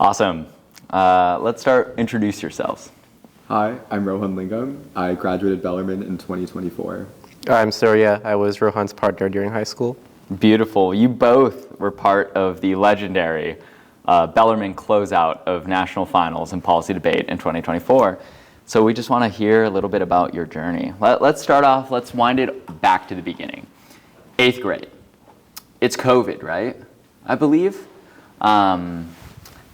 Awesome. Let's start. Introduce yourselves. Hi, I'm Rohan Lingam. I graduated Bellarmine in 2024. I'm Surya. I was Rohan's partner during high school. Beautiful. You both were part of the legendary Bellarmine closeout of national finals and policy debate in 2024. So we just want to hear a little bit about your journey. Let's start off, let's wind it back to the beginning. 8th grade. It's COVID, right? I believe.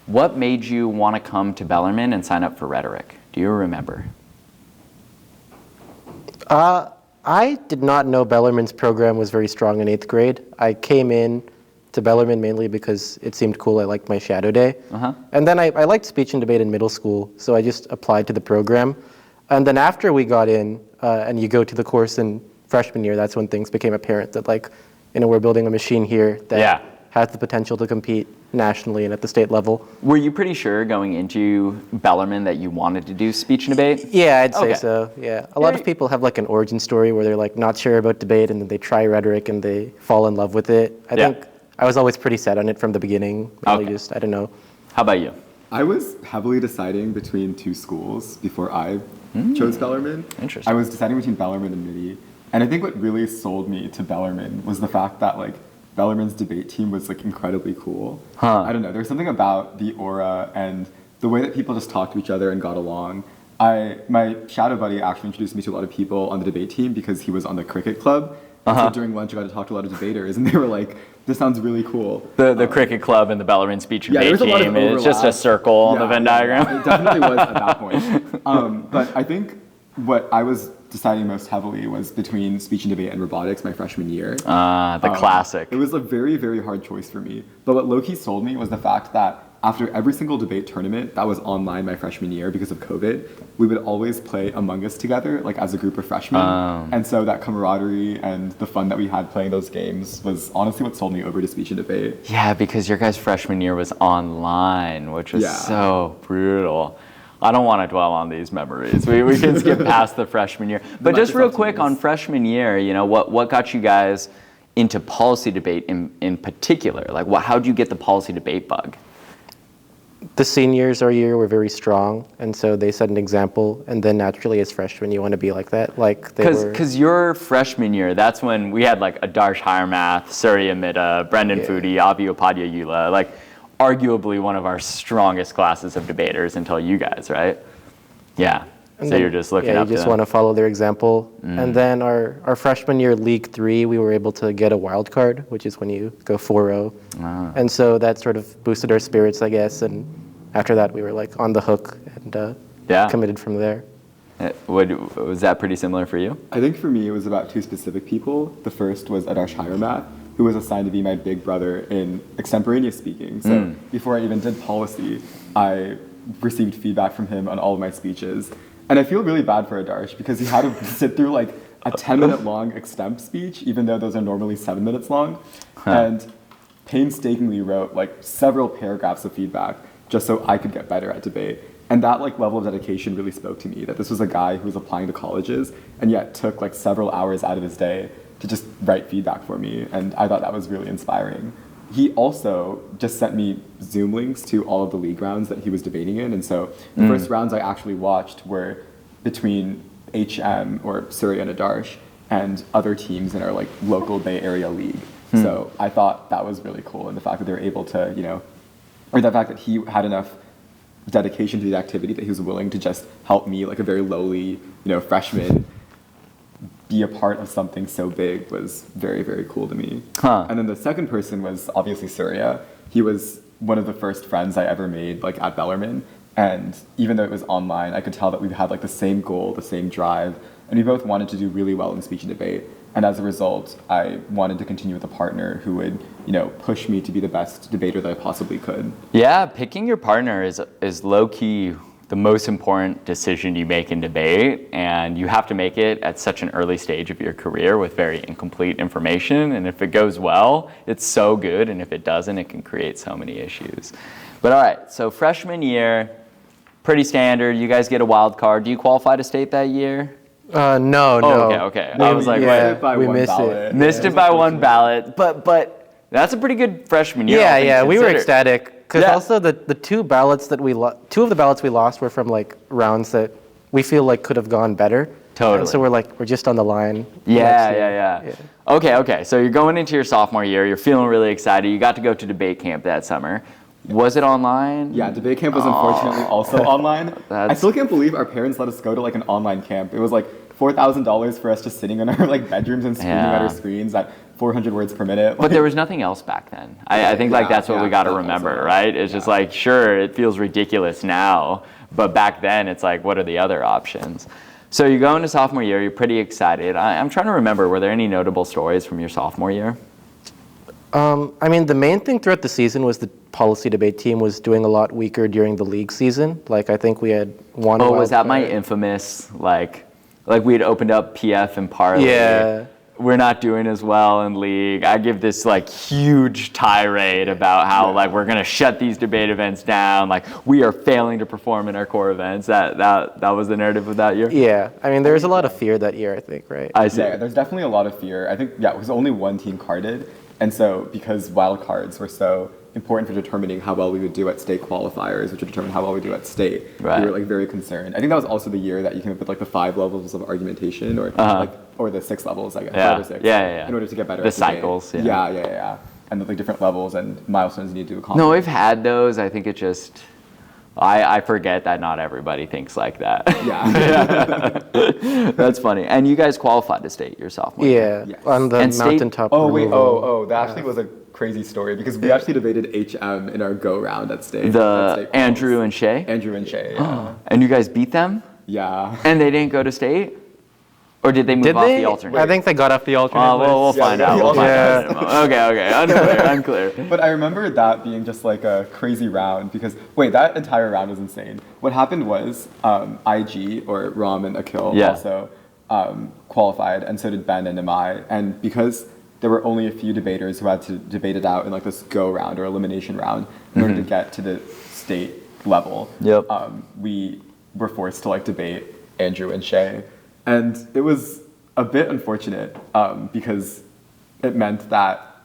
What made you want to come to Bellarmine and sign up for rhetoric? Do you remember? I did not know Bellarmine's program was very strong in 8th grade. I came in to Bellarmine mainly because it seemed cool. I liked my shadow day. And then I liked speech and debate in middle school, so I just applied to the program. And then after we got in, and you go to the course in freshman year, that's when things became apparent that we're building a machine here that has the potential to compete nationally and at the state level. Were you pretty sure going into Bellarmine that you wanted to do speech and debate? Yeah, I'd say so, yeah. A lot of people have an origin story where they're not sure about debate and then they try rhetoric and they fall in love with it. I think I was always pretty set on it from the beginning. I don't know. How about you? I was heavily deciding between two schools before I chose Bellarmine. Interesting. I was deciding between Bellarmine and MIDI. And I think what really sold me to Bellarmine was the fact that Bellarmine's debate team was incredibly cool. I don't know, there was something about the aura and the way that people just talked to each other and got along. My shadow buddy actually introduced me to a lot of people on the debate team because he was on the cricket club. So during lunch I got to talk to a lot of debaters and they were like, this sounds really cool. The cricket club and the Bellarmine speech and debate team, it's just a circle on the Venn diagram. It definitely was at that point. But I think what I was deciding most heavily was between speech and debate and robotics my freshman year. The classic. It was a very, very hard choice for me. But what low-key sold me was the fact that after every single debate tournament that was online my freshman year because of COVID, we would always play Among Us together, as a group of freshmen. And so that camaraderie and the fun that we had playing those games was honestly what sold me over to speech and debate. Yeah, because your guys' freshman year was online, which was so brutal. I don't want to dwell on these memories. We can skip past the freshman year. But just real quick on freshman year, what got you guys into policy debate in particular? How'd you get the policy debate bug? The seniors our year were very strong, and so they set an example, and then naturally as freshmen you want to be like that. Because your freshman year, that's when we had Adarsh Hiremath, Surya Midha, Brendan Foodie, Avi Upadhyay Eula, arguably one of our strongest classes of debaters until you guys, right? Yeah. And so you're just looking up to them. you just want to follow their example. And then our freshman year, League 3, we were able to get a wild card, which is when you go 4-0. And so that sort of boosted our spirits, I guess. And after that, we were on the hook and committed from there. Was that pretty similar for you? I think for me, it was about two specific people. The first was Adarsh Hiremath, who was assigned to be my big brother in extemporaneous speaking. So before I even did policy, I received feedback from him on all of my speeches. And I feel really bad for Adarsh because he had to sit through a 10-minute long extemp speech, even though those are normally 7 minutes long, and painstakingly wrote several paragraphs of feedback just so I could get better at debate. And that level of dedication really spoke to me, that this was a guy who was applying to colleges and yet took several hours out of his day to just write feedback for me. And I thought that was really inspiring. He also just sent me Zoom links to all of the league rounds that he was debating in. And so the first rounds I actually watched were between HM, or Surya and Adarsh, and other teams in our local Bay Area league. So I thought that was really cool. And the fact that they were able to, or the fact that he had enough dedication to the activity that he was willing to just help me, a very lowly, freshman, be a part of something so big was very, very cool to me. And then the second person was obviously Surya. He was one of the first friends I ever made at Bellarmine. And even though it was online, I could tell that we had the same goal, the same drive, and we both wanted to do really well in speech and debate. And as a result, I wanted to continue with a partner who would, push me to be the best debater that I possibly could. Yeah, picking your partner is low-key the most important decision you make in debate, and you have to make it at such an early stage of your career with very incomplete information. And if it goes well, it's so good, and if it doesn't, it can create so many issues. But all right, so freshman year, pretty standard. You guys get a wild card. Do you qualify to state that year? No. Okay. I was like, we missed it. Missed it by one ballot, but that's a pretty good freshman year. Yeah, we were ecstatic. because Yeah. also the two ballots that two of the ballots we lost were from like rounds that we feel like could have gone better. Totally. And so we're just on the line. Yeah, next year. yeah. Okay. So you're going into your sophomore year. You're feeling really excited. You got to go to debate camp that summer. Was it online? Yeah, debate camp was unfortunately also online. I still can't believe our parents let us go to like an online camp. It was like $4,000 for us just sitting in our like bedrooms and screaming at our screens at 400 words per minute. But there was nothing else back then. I think like that's what we got to remember, right? It's just like, sure, it feels ridiculous now, but back then it's like, what are the other options? So you go into sophomore year, you're pretty excited. I'm trying to remember, were there any notable stories from your sophomore year? I mean, the main thing throughout the season was the policy debate team was doing a lot weaker during the league season. Like, I think we had one. Oh, was that my infamous, like we had opened up PF and Parlay? Yeah. We're not doing as well in league. I give this like huge tirade about how like we're gonna shut these debate events down. Like we are failing to perform in our core events. That was the narrative of that year. Yeah, I mean there was a lot of fear that year. I think, right? I see. Yeah, there's definitely a lot of fear. I think because only one team carded, and so because wild cards were so important for determining how well we would do at state qualifiers, which would determine how well we do at state. Right. We were like very concerned. I think that was also the year that you came up with like the 5 levels of argumentation, or or the 6 levels, I guess, Yeah. 5 or 6. Yeah. In order to get better. The at debate. cycles. Yeah. And the like different levels and milestones you need to accomplish. No, we've had those. I think it just. I forget that not everybody thinks like that. Yeah. That's funny. And you guys qualified to state your sophomore year. Yeah, Yes. on the And state- mountaintop. Oh wait, removal. that actually was a crazy story because we actually debated HM in our go round at state. at The state Andrew finals. and Shay? Andrew and Shay. Yeah. And you guys beat them? Yeah. And they didn't go to state? Or did they move Did off they? the alternate? I think they got off the alternate. We'll list. find Yeah, out. we We'll all find find out. in a moment. Okay. Unclear. But I remember that being just like a crazy round because that entire round was insane. What happened was IG or Ram and Akhil also qualified, and so did Ben and Nimai. And because there were only a few debaters who had to debate it out in like this go round or elimination round in order to get to the state level, we were forced to like debate Andrew and Shay. And it was a bit unfortunate because it meant that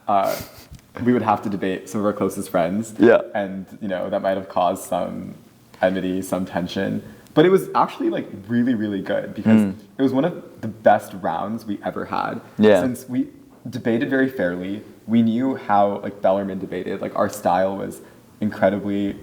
we would have to debate some of our closest friends. Yeah. And, that might have caused some enmity, some tension. But it was actually like really, really good because it was one of the best rounds we ever had. Yeah. Since we debated very fairly, we knew how like Bellarmine debated. Like our style was incredibly,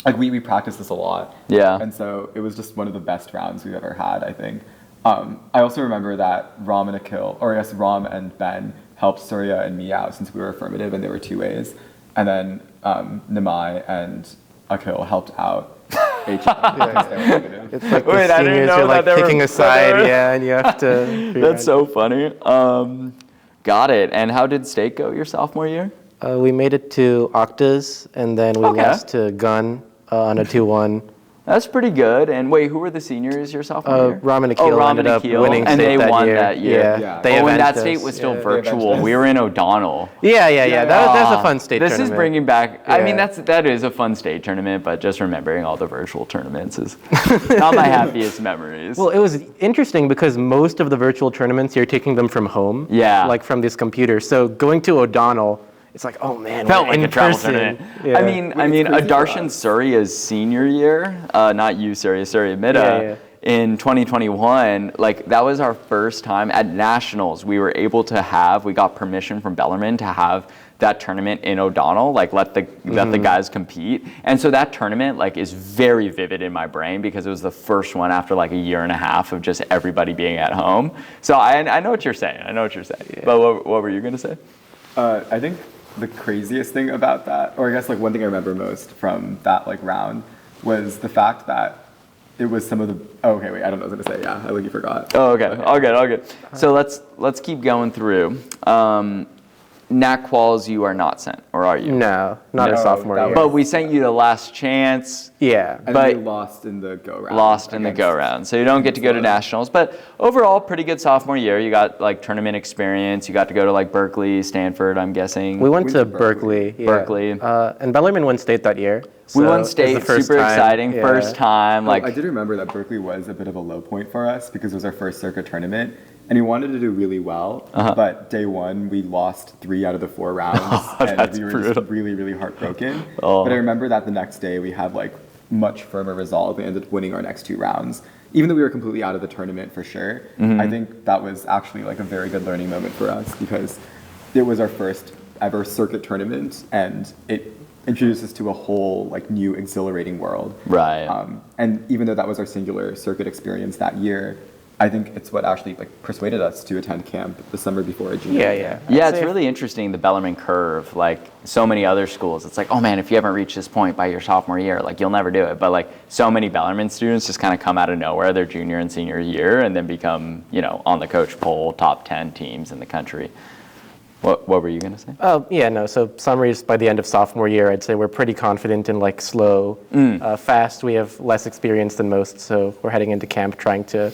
like we practiced this a lot. Yeah. And so it was just one of the best rounds we've ever had, I think. I also remember that Ram and Ben helped Surya and me out since we were affirmative and they were 2 ways. And then Nimai and Akhil helped out HM because they were negative. It's like Wait, the I didn't seniors, know you're that like they were- picking a that they side, were- and you have to. figure That's out- so funny. Got it. And how did state go your sophomore year? We made it to Octas, and then we Okay. lost to Gun on a 2-1. That's pretty good. And wait, who were the seniors your sophomore year? Ram and Akil Ram ended and up Akil, winning and state they that won year. that year. Yeah. They Oh, and that avenged state us. was still Yeah. virtual. avenged us. We were in O'Donnell. Yeah. That was a fun state This tournament. is bringing back. I mean, Yeah. that is a fun state tournament, but just remembering all the virtual tournaments is not my happiest memories. Well, it was interesting because most of the virtual tournaments, you're taking them from home. Yeah. Like from this computer. So going to O'Donnell, it's like, oh man, felt we're like in a travel person. tournament. Yeah. I mean, crazy for Adarshan us. Surya's senior year, not you, Surya Mida, in 2021, like that was our first time at nationals. We were able to we got permission from Bellarmine to have that tournament in O'Donnell, like let the guys compete. And so that tournament like is very vivid in my brain because it was the first one after like a year and a half of just everybody being at home. So I know what you're saying. Yeah. But what were you gonna say? I think the craziest thing about that, or I guess like one thing I remember most from that like round, was the fact that it was some of the. Oh, okay, wait, I don't know what I was gonna say. Yeah, I think you forgot. Oh, okay. All good. So let's keep going through. NAC quals you are not sent, or are you? No, not No, a sophomore that year. But we sent you the last chance. Yeah. And but- we lost in the go round. Lost in the go round, so you don't get to go to nationals. But overall, pretty good sophomore year. You got like tournament experience. You got to go to like Berkeley, Stanford. I'm guessing. We went to Berkeley. Berkeley. Yeah. Berkeley. And Bellarmine won state that year. We so won it was state. the first Super time. exciting. Yeah. First time. Like I did remember that Berkeley was a bit of a low point for us because it was our first circuit tournament. and we wanted to do really well. But day one, we lost 3 out of the 4 rounds, and we were just really, really heartbroken. But I remember that the next day we had like much firmer resolve. We ended up winning our next 2 rounds. Even though we were completely out of the tournament for sure, I think that was actually like a very good learning moment for us because it was our first ever circuit tournament, and it introduced us to a whole like new exhilarating world. Right. And even though that was our singular circuit experience that year, I think it's what actually like persuaded us to attend camp the summer before our junior year. Yeah, it's really interesting, the Bellarmine curve. Like so many other schools, it's like, oh man, if you haven't reached this point by your sophomore year, like you'll never do it. But like so many Bellarmine students just kind of come out of nowhere their junior and senior year and then become, you know, on the coach poll, top 10 teams in the country. What were you going to say? Oh, yeah, no. So summaries by the end of sophomore year, I'd say we're pretty confident in like slow. Fast, we have less experience than most, so we're heading into camp trying to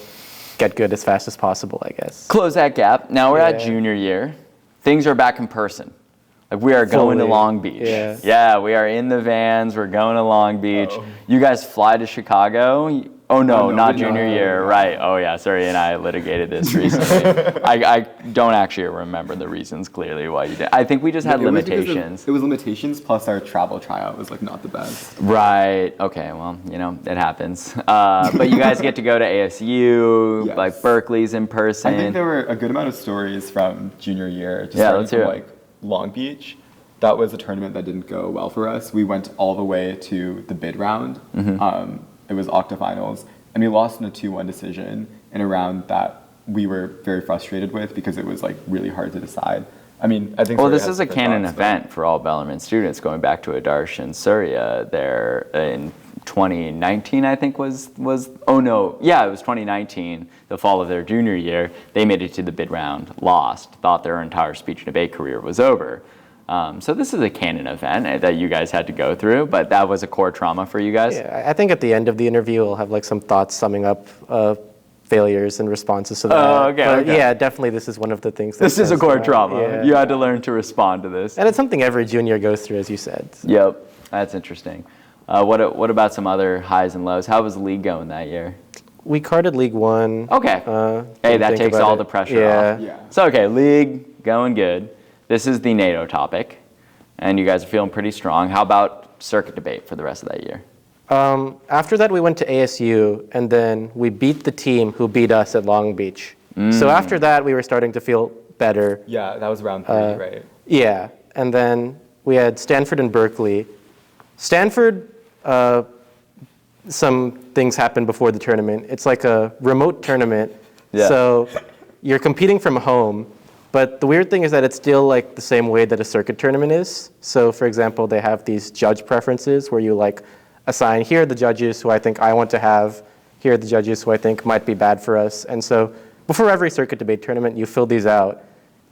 get good as fast as possible, I guess. Close that gap. Now we're at junior year. Things are back in person. Like we are going to Long Beach. Yeah, we are in the vans. We're going to Long Beach. You guys fly to Chicago. Oh no, not junior year. Right. Oh yeah, Surya and I litigated this recently. I don't actually remember the reasons clearly why you did. I think we just had limitations. It was limitations plus our travel tryout was like not the best. Right. Okay. Well, you know, it happens. But you guys get to go to ASU, like Berkeley's in person. I think there were a good amount of stories from junior year. Just let's hear it. Like Long Beach. That was a tournament that didn't go well for us. We went all the way to the bid round. It was octafinals, and we lost in a 2-1 decision in a round that we were very frustrated with because it was like really hard to decide. I mean, I think. Well, this is a canon event for all Bellarmine students, going back to Adarsh and Surya there in 2019, I think was. Oh no, yeah, it was 2019, the fall of their junior year. They made it to the bid round, lost, thought their entire speech and debate career was over. So this is a canon event that you guys had to go through, but that was a core trauma for you guys? Yeah, I think at the end of the interview, we'll have like some thoughts summing up failures and responses to that. Oh, okay, but yeah, definitely this is one of the things that this is a core trauma. Yeah. You had to learn to respond to this. And it's something every junior goes through, as you said. Yep, that's interesting. What about some other highs and lows? How was the league going that year? We carded League One. Okay. Hey, that takes all the pressure off. Yeah. So, okay, league going good. This is the NATO topic, and you guys are feeling pretty strong. How about circuit debate for the rest of that year? After that, we went to ASU, and then we beat the team who beat us at Long Beach. So after that, we were starting to feel better. Yeah, that was round 3, right? Yeah, and then we had Stanford and Berkeley. Stanford, some things happened before the tournament. It's like a remote tournament, so you're competing from home. But the weird thing is that it's still like the same way that a circuit tournament is. So for example, they have these judge preferences where you like assign, here are the judges who I think I want to have, here are the judges who I think might be bad for us. And so before every circuit debate tournament, you fill these out.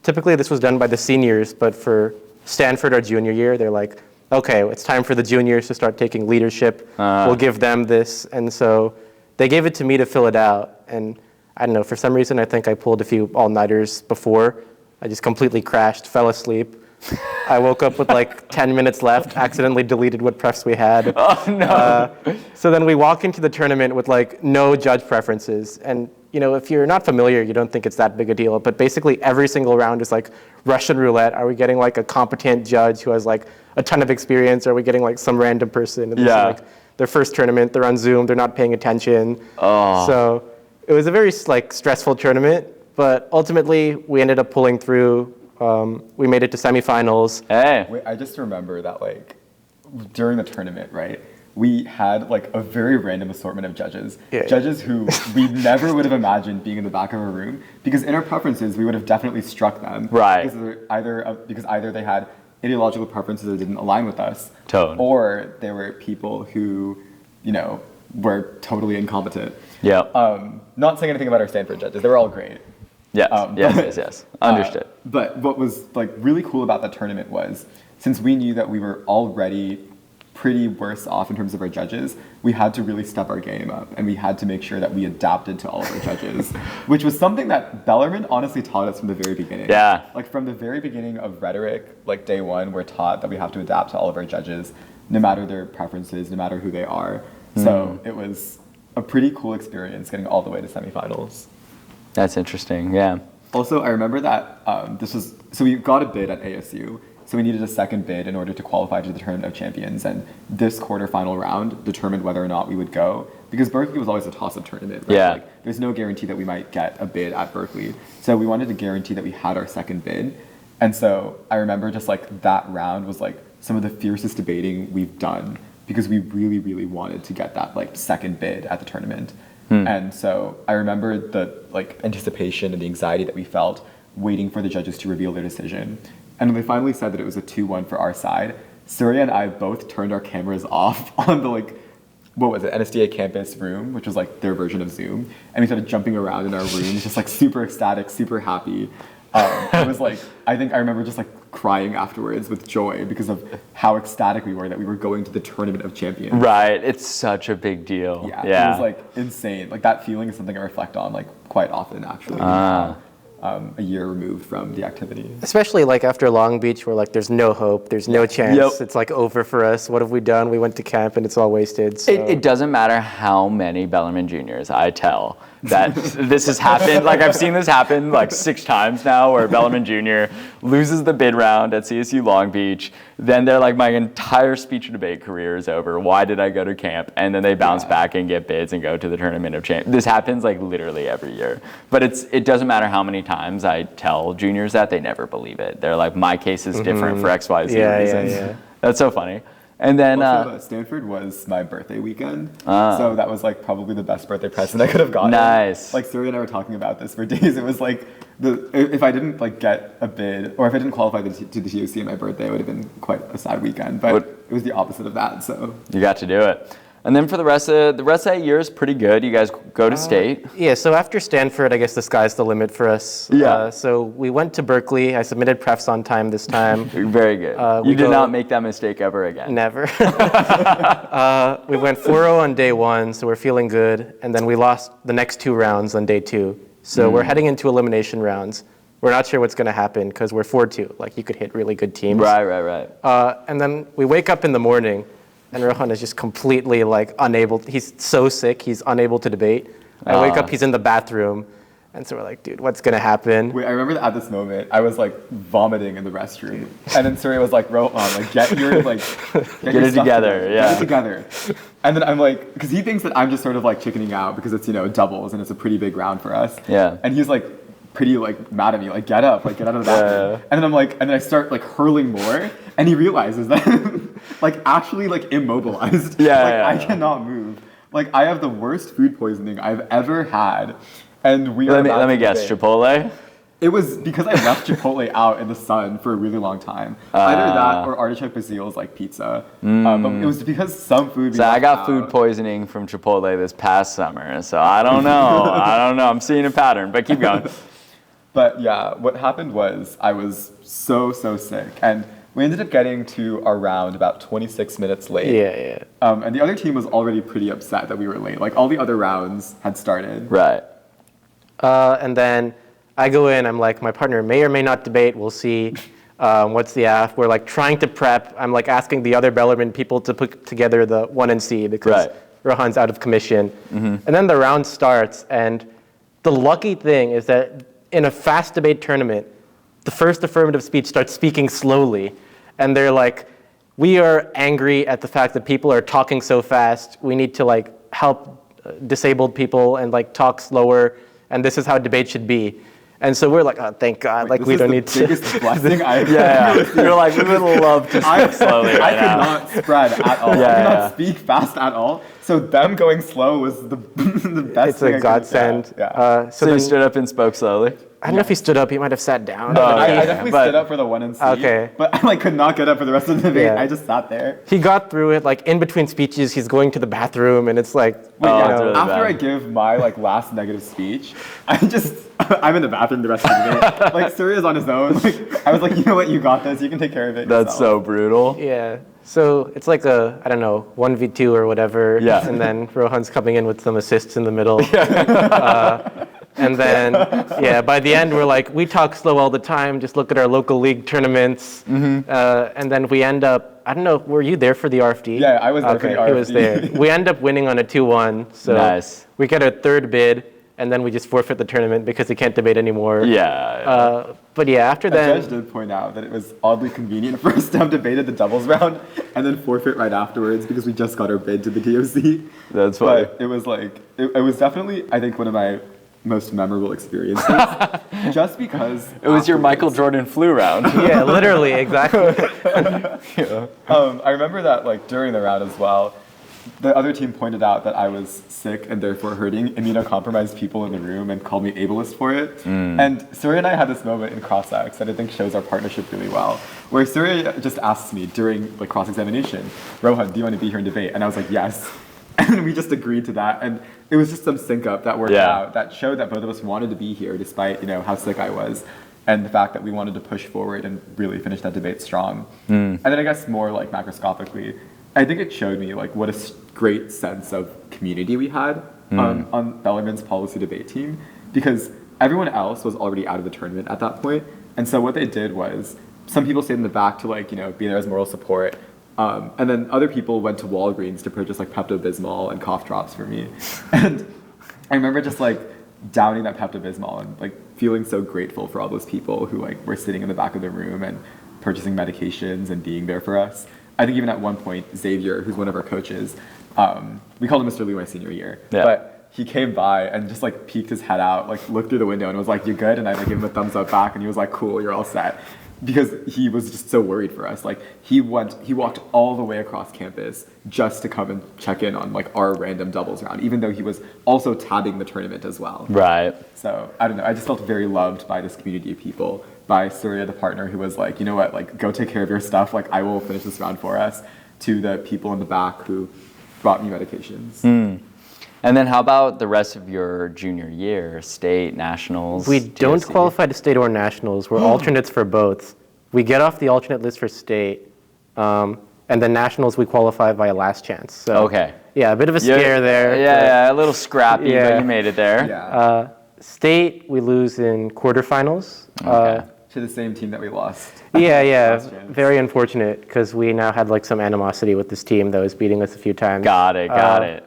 Typically this was done by the seniors, but for Stanford our junior year, they're like, okay, it's time for the juniors to start taking leadership. We'll give them this. And so they gave it to me to fill it out. And I don't know, for some reason, I think I pulled a few all-nighters before. I just completely crashed, fell asleep. I woke up with like 10 minutes left, accidentally deleted what prefs we had. Oh no. So then we walk into the tournament with like no judge preferences. And you know, if you're not familiar, you don't think it's that big a deal. But basically every single round is like Russian roulette. Are we getting like a competent judge who has like a ton of experience? Or are we getting like some random person? And this is like their first tournament, they're on Zoom, they're not paying attention. So it was a very like stressful tournament. But ultimately, we ended up pulling through. We made it to semifinals. Hey. Wait, I just remember that like during the tournament, right? We had like a very random assortment of judges. Judges who we never would have imagined being in the back of a room because in our preferences, we would have definitely struck them. Right. Because either they had ideological preferences that didn't align with us, or they were people who, you know, were totally incompetent. Yeah. Not saying anything about our Stanford judges. They were all great. Yes. Understood. But what was like really cool about that tournament was, since we knew that we were already pretty worse off in terms of our judges, we had to really step our game up, and we had to make sure that we adapted to all of our judges, which was something that Bellarmine honestly taught us from the very beginning. Yeah. Like from the very beginning of rhetoric, like day one, we're taught that we have to adapt to all of our judges, no matter their preferences, no matter who they are. So it was a pretty cool experience getting all the way to semifinals. That's interesting. Yeah. Also, I remember that so we got a bid at ASU. So we needed a second bid in order to qualify to the Tournament of Champions. And this quarterfinal round determined whether or not we would go. Because Berkeley was always a toss-up tournament, right? Yeah. Like, there's no guarantee that we might get a bid at Berkeley. So we wanted to guarantee that we had our second bid. And so I remember just like that round was like some of the fiercest debating we've done because we really, really wanted to get that like second bid at the tournament. And so I remember the like anticipation and the anxiety that we felt waiting for the judges to reveal their decision. And when they finally said that it was a 2-1 for our side, Surya and I both turned our cameras off on the like, what was it, NSDA campus room, which was like their version of Zoom. And we started jumping around in our rooms, just like super ecstatic, super happy. It was like, I think I remember just like crying afterwards with joy because of how ecstatic we were that we were going to the Tournament of Champions. Right. It's such a big deal. Yeah. It was like insane. Like that feeling is something I reflect on like quite often actually. A year removed from the activity. Especially like after Long Beach, where like there's no hope, there's no chance, Yep. it's like over for us. What have we done? We went to camp and it's all wasted. So. It doesn't matter how many Bellarmine juniors I tell that this has happened. Like I've seen this happen like 6 times now where Bellarmine Jr. loses the bid round at CSU Long Beach. Then they're like, my entire speech and debate career is over. Why did I go to camp? And then they bounce back and get bids and go to the Tournament of Champions. This happens like literally every year. But it doesn't matter how many times I tell juniors that, they never believe it. They're like, my case is different for X, Y, Z reasons. Yeah. That's so funny. And then also, Stanford was my birthday weekend, so that was like probably the best birthday present I could have gotten. Nice. Like Surya and I were talking about this for days. It was like if I didn't like get a bid or if I didn't qualify to the TOC on my birthday, it would have been quite a sad weekend. But it was the opposite of that. So you got to do it. And then for the rest of that year is pretty good. You guys go to state. Yeah, so after Stanford, I guess the sky's the limit for us. Yeah. So we went to Berkeley. I submitted prefs on time this time. Very good. You did not make that mistake ever again. Never. We went 4-0 on day 1, so we're feeling good. And then we lost the next 2 rounds on day 2. So we're heading into elimination rounds. We're not sure what's going to happen because we're 4-2. Like, you could hit really good teams. Right. And then we wake up in the morning, and Rohan is just completely like unable. He's so sick, he's unable to debate. I wake up, he's in the bathroom, and so we're like, dude, what's gonna happen? Wait, I remember that at this moment, I was like vomiting in the restroom, and then Surya was like, Rohan, like get your Get it together. Yeah. Get it together. And then I'm like, because he thinks that I'm just sort of like chickening out because it's doubles and it's a pretty big round for us. Yeah. And he's like pretty like mad at me, like get up, like get out of the bathroom. Yeah. And then I'm like, and then I start like hurling more, and he realizes that like actually like immobilized. I cannot move. Like I have the worst food poisoning I've ever had, and we are. Let me guess, Chipotle. It was because I left Chipotle out in the sun for a really long time. Either that or artichoke Bazille's like pizza. But it was because some food. So I got food poisoning from Chipotle this past summer. So I don't know. I'm seeing a pattern, but keep going. But yeah, what happened was I was so sick, and we ended up getting to our round about 26 minutes late. Yeah. And the other team was already pretty upset that we were late. Like all the other rounds had started. Right. And then I go in, I'm like, my partner may or may not debate, we'll see. What's the F? We're like trying to prep. I'm like asking the other Bellarmine people to put together the 1 and C because Rohan's out of commission. And then the round starts, and the lucky thing is that in a fast debate tournament, the first affirmative speech starts speaking slowly. And they're like, we are angry at the fact that people are talking so fast. We need to like help disabled people and like talk slower. And this is how debate should be. And so we're like, oh, thank God, like we don't need to. This is the biggest blessing I've You're like, we would love to speak slowly right now. I could not spread at all. I could not speak fast at all. So them going slow was the best It's thing a godsend. So you stood up and spoke slowly? I don't know if he stood up. He might have sat down. I definitely stood up for the 1 and C. Okay. But I like could not get up for the rest of the debate. Yeah. I just sat there. He got through it. Like in between speeches, he's going to the bathroom, and it's like, really after bad. I give my like last negative speech, I'm in the bathroom the rest of the debate. Like Surya's on his own. Like I was like, you know what, you got this. You can take care of it. That's so brutal. Yeah. So it's like a, I don't know, 1v2 or whatever. Yeah. And then Rohan's coming in with some assists in the middle. And then, by the end, we're like, we talk slow all the time. Just look at our local league tournaments. And then we end up, I don't know, were you there for the RFD? Yeah, I was there for the RFD. He was there. We end up winning on a 2-1. So Nice. we get a third bid. and then we just forfeit the tournament because we can't debate anymore. Yeah. But yeah, after A then, judge did point out that it was oddly convenient for us to have debated the doubles round and then forfeit right afterwards because we just got our bid to the DOC. That's funny. But it was like, it was definitely, I think, one of my most memorable experiences. Just because It was your Michael afterwards- Jordan flu round. yeah, literally, exactly. I remember that like during the round as well, the other team pointed out that I was sick and therefore hurting immunocompromised people in the room and called me ableist for it. And Surya and I had this moment in cross-ex that I think shows our partnership really well, where Surya just asks me during like cross-examination, Rohan, do you want to be here and debate? And I was like, yes. And we just agreed to that. And it was just some sync up that worked out that showed that both of us wanted to be here despite, you know, how sick I was. And the fact that we wanted to push forward and really finish that debate strong. And then I guess more like macroscopically, I think it showed me like what a great sense of community we had on Bellarmine's policy debate team, because everyone else was already out of the tournament at that point. And so what they did was some people stayed in the back to like, you know, be there as moral support. And then other people went to Walgreens to purchase like Pepto-Bismol and cough drops for me. And I remember just like downing that Pepto-Bismol and like feeling so grateful for all those people who like were sitting in the back of the room and purchasing medications and being there for us. I think even at one point, Xavier, who's one of our coaches, we called him Mr. Lee my senior year, but he came by and just like peeked his head out, like looked through the window and was like, "You good?" And I like, gave him a thumbs up back and he was like, "Cool, you're all set." Because he was just so worried for us. Like he walked all the way across campus just to come and check in on like our random doubles round, even though he was also tabbing the tournament as well. Right. So I don't know, I just felt very loved by this community of people, by Surya, the partner, who was like, you know what, like go take care of your stuff, like I will finish this round for us, to the people in the back who brought me medications. And then how about the rest of your junior year, state, nationals? We don't TOC? qualify to state or nationals. We're alternates for both. We get off the alternate list for state, and then nationals we qualify via last chance. So, Okay. yeah, a bit of a scare there. Yeah, a little scrappy, Yeah. but you made it there. Yeah, State we lose in quarterfinals. Okay. to the same team that we lost. Yeah, Last chance. very unfortunate because we now had like some animosity with this team that was beating us a few times. Got it.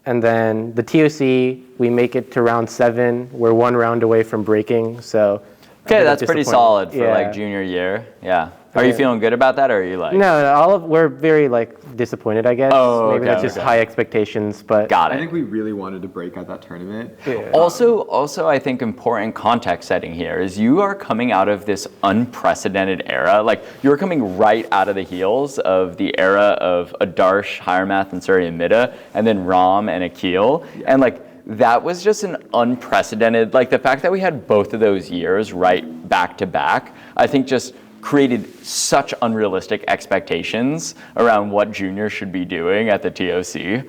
And then the TOC, we make it to round 7. We're 1 round away from breaking, so. Okay, that's pretty solid for Yeah. like junior year. Yeah. Are you Yeah. feeling good about that, or are you like? No, we're very like disappointed, I guess. Oh, Maybe okay, that's just okay. high expectations, but. Got I it. think we really wanted to break at that tournament. Also, I think important context setting here is you are coming out of this unprecedented era. Like you're coming right out of the heels of the era of Adarsh, Higher Math, and Surya Mida, and then Ram and Akil, and like that was just an unprecedented. Like the fact that we had both of those years right back to back, I think just created such unrealistic expectations around what juniors should be doing at the TOC,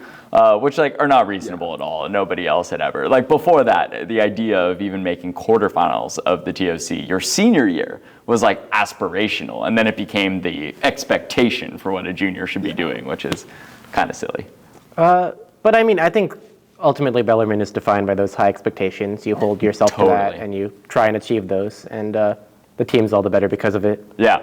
which like are not reasonable at all. Nobody else had ever. Like before that, the idea of even making quarterfinals of the TOC your senior year was like aspirational, and then it became the expectation for what a junior should be doing, which is kind of silly. But I mean, I think ultimately Bellarmine is defined by those high expectations. You hold yourself to that Totally. and you try and achieve those. And the team's all the better because of it. Yeah.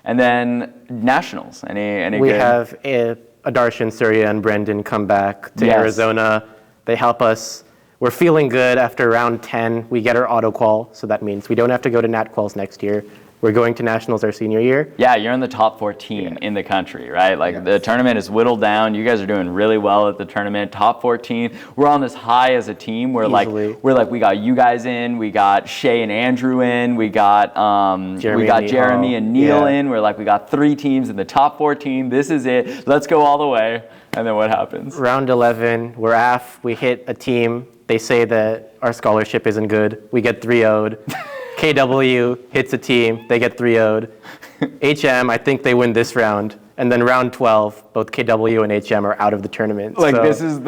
And then nationals. Any We good? have Adarsh and Surya and Brendan come back to Yes. Arizona. They help us. We're feeling good after round 10. We get our auto qual, so that means we don't have to go to nat quals next year. We're going to nationals our senior year. Yeah, you're in the top 14 in the country, right? Like the tournament is whittled down. You guys are doing really well at the tournament. Top 14. We're on this high as a team. Easily. We got you guys in. We got Shay and Andrew in. We got Jeremy and Neil in. We're like we got 3 teams in the top 14. This is it. Let's go all the way. And then what happens? Round 11, we're AF. We hit a team. They say that our scholarship isn't good. We get 3-0'd. KW hits a team. They get 3-0'd. HM, I think they win this round. And then round 12, both KW and HM are out of the tournament. Like so, this is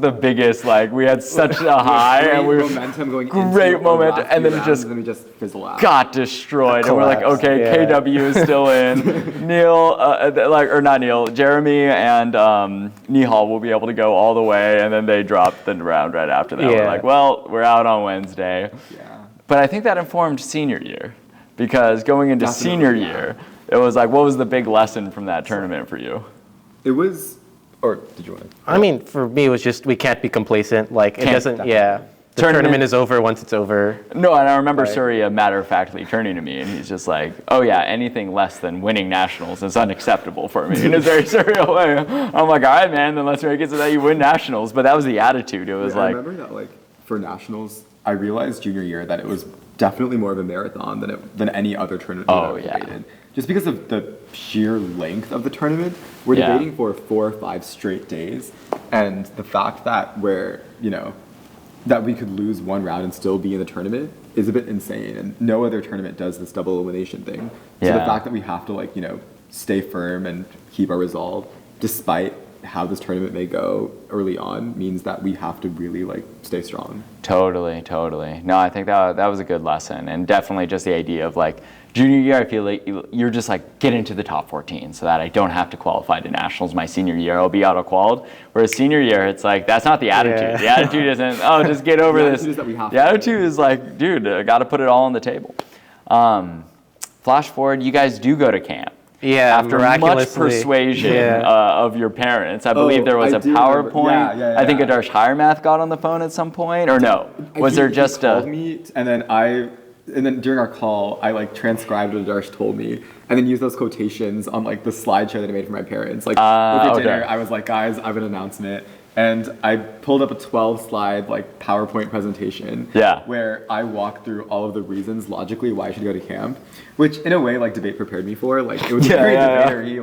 the biggest. Like we had such a high Great and we were momentum going great into momentum, the last and then few it just rounds, and then we just fizzle out. got destroyed, and we're like, Collapse, okay, yeah. KW is still in. Jeremy and Nihal will be able to go all the way, and then they dropped the round right after that. We're Yeah. like, well, we're out on Wednesday. Yeah. But I think that informed senior year, because going into Definitely, senior yeah. year, it was like, what was the big lesson from that tournament for you? It was, or did you want to? I mean, for me, it was just we can't be complacent. Like, it Can't, doesn't, definitely. yeah. the tournament is over once it's over. No, and I remember Right. Surya matter-of-factly turning to me, and he's just like, "Oh yeah, anything less than winning nationals is unacceptable for me." In a very surreal way. I'm like, "All right, man, then let's make it so that you win nationals." But that was the attitude. It was I like, remember that like for nationals, I realized junior year that it was definitely more of a marathon than any other tournament Oh, I've yeah. debated. Just because of the sheer length of the tournament, we're Yeah. debating for 4 or 5 straight days, and the fact that that we could lose one round and still be in the tournament is a bit insane. And no other tournament does this double elimination thing. So the Yeah. fact that we have to stay firm and keep our resolve despite how this tournament may go early on means that we have to really stay strong. Totally. No, I think that was a good lesson, and definitely just the idea of like junior year, I feel like you're just like get into the top 14 so that I don't have to qualify to nationals my senior year. I'll be auto-qualified. Whereas senior year, it's like that's not the attitude. Yeah. The attitude isn't just get over The this. attitude is that we have The to. attitude is like, dude, I got to put it all on the table. Flash forward, you guys do go to camp. Yeah, After much miraculously. persuasion Yeah. Of your parents, I believe there was I a do remember. PowerPoint. Yeah. I think Adarsh Hiremath got on the phone at some point, or no? Was there just he called a? me, and then during our call, I transcribed what Darsh told me, and then used those quotations on the slideshow that I made for my parents. Over okay. dinner, I was like, guys, I have an announcement, and I pulled up a 12-slide PowerPoint presentation. Yeah. Where I walked through all of the reasons logically why I should go to camp, which in a way debate prepared me for. It was a very debatery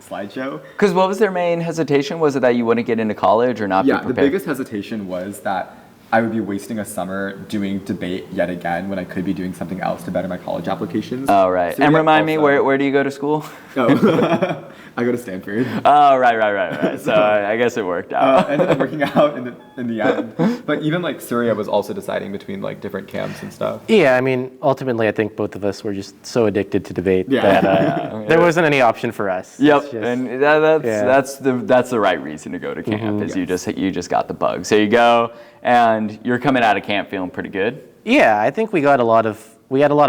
slideshow. Because what was their main hesitation? Was it that you wouldn't get into college or not Yeah, be the prepared? biggest hesitation was that I would be wasting a summer doing debate yet again when I could be doing something else to better my college applications. Oh, right. So And yeah, remind me, also- where do you go to school? Oh. I go to Stanford. Oh, right. So I guess it worked out. I ended up working out in the end. But even Surya was also deciding between different camps and stuff. Yeah, I mean, ultimately, I think both of us were just so addicted to debate Yeah. that there wasn't any option for us. Yep, It's just- and Yeah. that's the right reason to go to camp. Is you just got the bug. So you go and you're coming out of camp feeling pretty good. Yeah, I think we had a lot of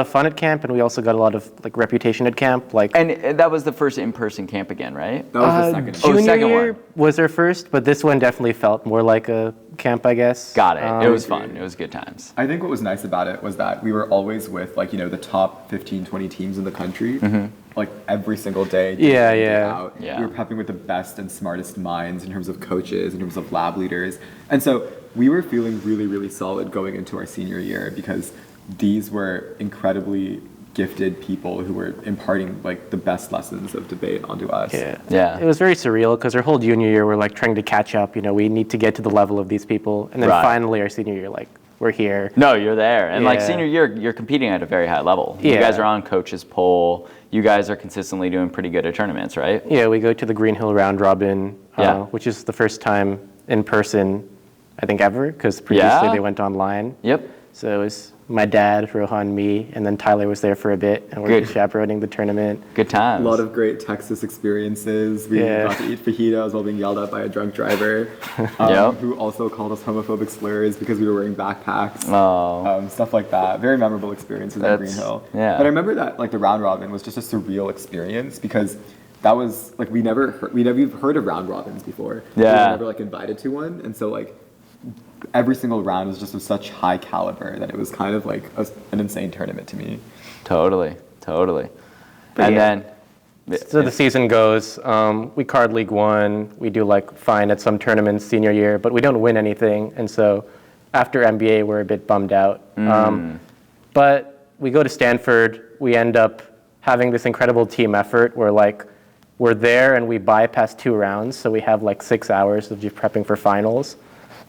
fun at camp, and we also got a lot of reputation at camp. And that was the first in-person camp again, right? That was the second. Oh, Junior second year one. was our first, but this one definitely felt more like a camp, I guess. Got it. It was agree. fun. It was good times. I think what was nice about it was that we were always with the top 15, 20 teams in the country. Every single day. day Yeah, in, day yeah. out. Yeah. We were prepping with the best and smartest minds in terms of coaches, in terms of lab leaders. And so we were feeling really, really solid going into our senior year because these were incredibly gifted people who were imparting the best lessons of debate onto us. Yeah. It was very surreal because our whole junior year we're trying to catch up. We need to get to the level of these people, and then Right. finally our senior year, we're here. No, you're there. And Yeah. senior year, you're competing at a very high level. You Yeah. guys are on coach's poll. You guys are consistently doing pretty good at tournaments, right? Yeah, we go to the Green Hill round robin, Yeah. which is the first time in person, I think ever, because previously Yeah. they went online. Yep. So it was my dad, Rohan, me, and then Tyler was there for a bit, and we were Good. chaperoning the tournament. Good times. A lot of great Texas experiences. We Yeah. got to eat fajitas while being yelled at by a drunk driver, Yep. who also called us homophobic slurs because we were wearing backpacks. Oh. Stuff like that. Very memorable experiences in That's- Green Hill. yeah. But I remember that the round robin was just a surreal experience because that was we've heard of round robins before. Yeah. We were never invited to one, and so every single round was just of such high caliber that it was kind of an insane tournament to me. Totally. But And yeah. then, So the season goes, we card League One, we do fine at some tournaments senior year, but we don't win anything, and so after MBA we're a bit bummed out. But we go to Stanford, we end up having this incredible team effort where we're there and we bypass 2 rounds, so we have 6 hours of just prepping for finals.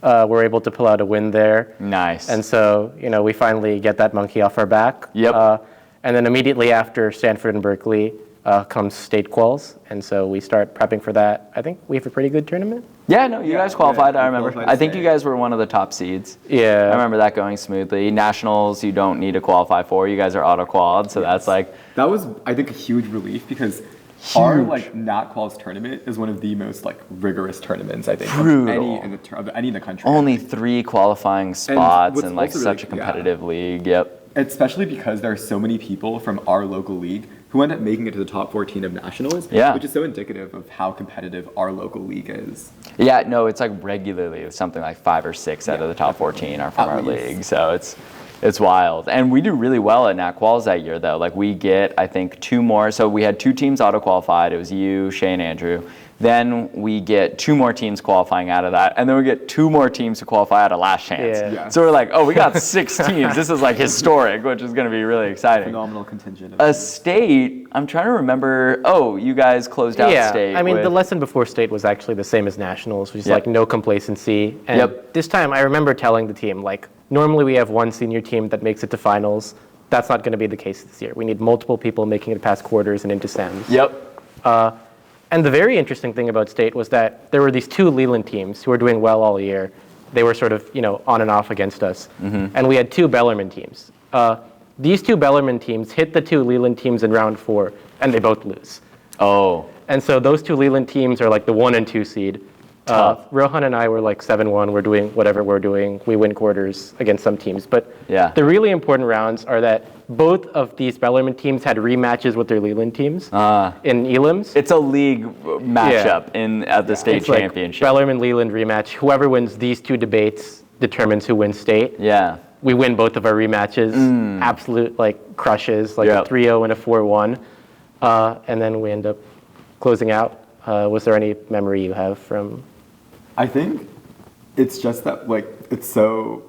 We're able to pull out a win there. Nice. And so, we finally get that monkey off our back. Yep. And then immediately after Stanford and Berkeley comes state quals, and so we start prepping for that. I think we have a pretty good tournament. Yeah, no, you guys qualified. yeah, I we remember. qualified I think state. you guys were one of the top seeds. Yeah. I remember that going smoothly. Nationals, you don't need to qualify for. You guys are auto-qualed, so that's That was, I think, a huge relief because our Nat Quals tournament is one of the most rigorous tournaments I think Brutal. of any in the country. only 3 qualifying spots what's in also such a really- yeah. competitive league. Yep. Especially because there are so many people from our local league who ended up making it to the top 14 of nationals, Yeah. which is so indicative of how competitive our local league is. Yeah, no, it's like regularly something like 5 or 6 out of the top 14 are from At our least. league. So it's wild. And we do really well at Nat Quals that year, though. Like, we get, I think, 2 more. So we had 2 teams auto-qualified. It was you, Shay, and Andrew. Then we get 2 more teams qualifying out of that. And then we get 2 more teams to qualify out of Last Chance. Yeah. Yeah. So we're like, oh, we got 6 teams. This is like historic, which is going to be really exciting. Phenomenal contingent. A state, I'm trying to remember, oh, you guys closed out state. I mean, with, the lesson before state was actually the same as nationals, which is Yep. like no complacency. And Yep. this time, I remember telling the team, like, normally we have one senior team that makes it to finals. That's not going to be the case this year. We need multiple people making it past quarters and into sems. Yep. And the very interesting thing about state was that there were these 2 Leland teams who were doing well all year. They were sort of, on and off against us. And we had 2 Bellarmine teams. These 2 Bellarmine teams hit the 2 Leland teams in round 4, and they both lose. Oh. And so those 2 Leland teams are like the 1 and 2 seed. Tough. Rohan and I were like 7-1. We're doing whatever we're doing. We win quarters against some teams. But Yeah. the really important rounds are that both of these Bellarmine teams had rematches with their Leland teams in elims. It's a league matchup at the state It's like championship. Bellarmine Leland rematch. Whoever wins these 2 debates determines who wins state. Yeah. We win both of our rematches. Absolute like crushes, like Yep. a 3-0 and a 4-1. And then we end up closing out. Was there any memory you have from? I think it's just that, like, it's so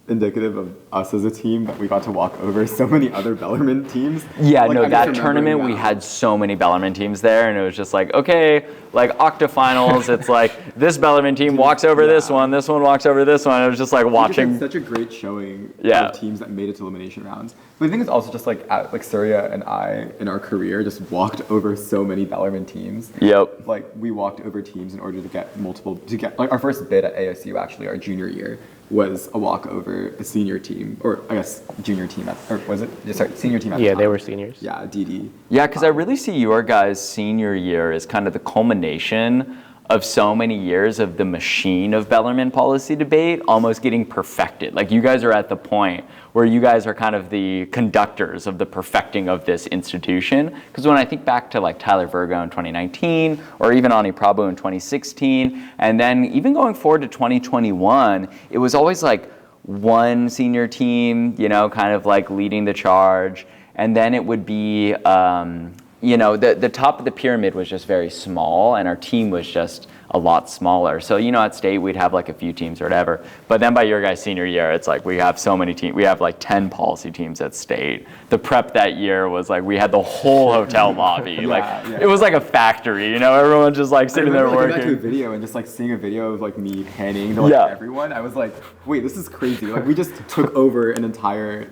indicative of us as a team that we got to walk over so many other Bellarmine teams. Yeah, Like, no, I'm just that remembering tournament, we now. had so many Bellarmine teams there, and it was just like, okay, like octafinals, it's like this Bellarmine team walks over this one walks over this one. It was just like We just watching. had such a great showing Yeah. of teams that made it to elimination rounds. But I think it's also just like Surya and I in our career just walked over so many Bellarmine teams. Yep. Like, we walked over teams in order to get like our first bid at ASU, actually, our junior year, was a walk over a senior team, or I guess junior team or was it? Sorry, senior team at the Yeah, time. they were seniors. Yeah, DD. Yeah, because I really see your guys' senior year as kind of the culmination of so many years of the machine of Bellarmine policy debate almost getting perfected. Like, you guys are at the point where you guys are kind of the conductors of the perfecting of this institution. Because when I think back to like Tyler Virgo in 2019, or even Ani Prabhu in 2016, and then even going forward to 2021, it was always like one senior team, kind of like leading the charge. And then it would be, the top of the pyramid was just very small, and our team was just a lot smaller. So, at state, we'd have like a few teams or whatever. But then by your guys' senior year, it's like we have so many teams. We have like 10 policy teams at state. The prep that year was like we had the whole hotel lobby. It was like a factory, everyone just like sitting there I remember, like, going back to a working. video and just like seeing a video of like me panning to like everyone. I was like, wait, this is crazy. Like, we just took over an entire